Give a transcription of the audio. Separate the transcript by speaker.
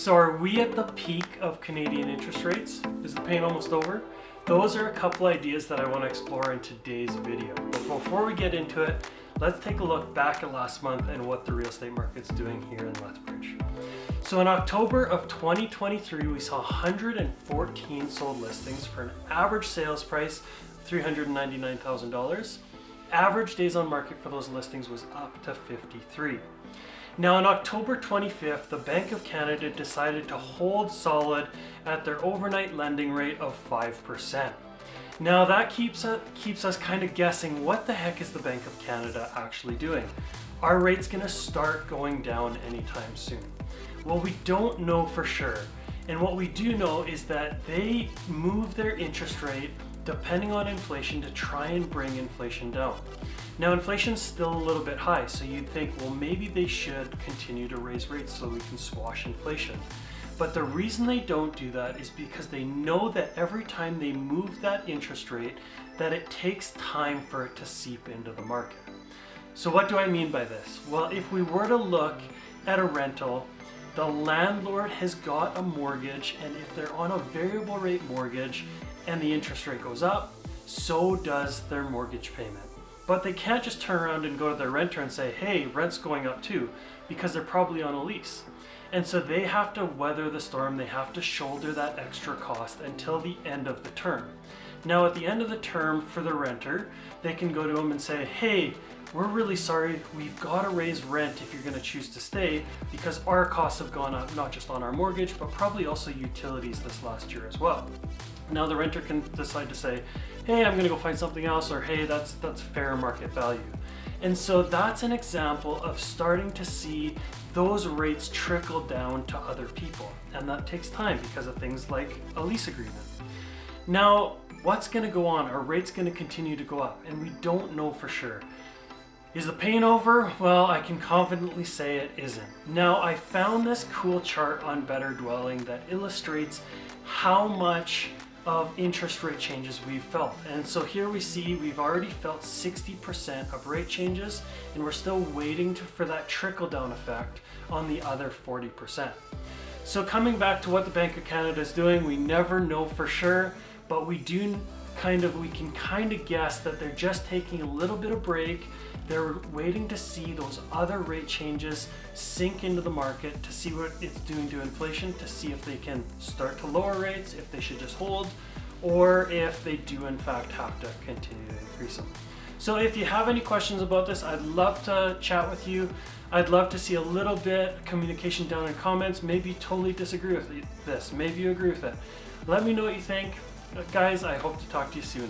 Speaker 1: So are we at the peak of Canadian interest rates? Is the pain almost over? Those are a couple ideas that I want to explore in today's video. But before we get into it, let's take a look back at last month and what the real estate market's doing here in Lethbridge. So in October of 2023, we saw 114 sold listings for an average sales price of $399,000. Average days on market for those listings was up to 53. Now on October 25th, the Bank of Canada decided to hold solid at their overnight lending rate of 5%. Now that keeps us kind of guessing, what the heck is the Bank of Canada actually doing? Are rates going to start going down anytime soon? Well, we don't know for sure. And what we do know is that they move their interest rate depending on inflation to try and bring inflation down. Now inflation's still a little bit high, so you'd think, well, maybe they should continue to raise rates so we can squash inflation. But the reason they don't do that is because they know that every time they move that interest rate, that it takes time for it to seep into the market. So what do I mean by this? Well, if we were to look at a rental, the landlord has got a mortgage, and if they're on a variable rate mortgage and the interest rate goes up, so does their mortgage payment. But they can't just turn around and go to their renter and say, hey, rent's going up too, because they're probably on a lease. And so they have to weather the storm, they have to shoulder that extra cost until the end of the term. Now at the end of the term for the renter, they can go to them and say, hey, we're really sorry, we've got to raise rent if you're going to choose to stay, because our costs have gone up, not just on our mortgage, but probably also utilities this last year as well. Now the renter can decide to say, hey, I'm going to go find something else, or hey, that's fair market value. And so that's an example of starting to see those rates trickle down to other people. And that takes time because of things like a lease agreement. Now, what's going to go on? Are rates going to continue to go up? And we don't know for sure. Is the pain over? Well, I can confidently say it isn't. Now, I found this cool chart on Better Dwelling that illustrates how much of interest rate changes we've felt. And so here we see we've already felt 60% of rate changes, and we're still waiting for that trickle down effect on the other 40%. So coming back to what the Bank of Canada is doing, we never know for sure, but we can kind of guess that they're just taking a little bit of break. They're waiting to see those other rate changes sink into the market, to see what it's doing to inflation, to see if they can start to lower rates, if they should just hold, or if they do in fact have to continue to increase them. So if you have any questions about this, I'd love to chat with you. I'd love to see a little bit of communication down in comments. Maybe you totally disagree with this, maybe you agree with it. Let me know what you think. Guys, I hope to talk to you soon.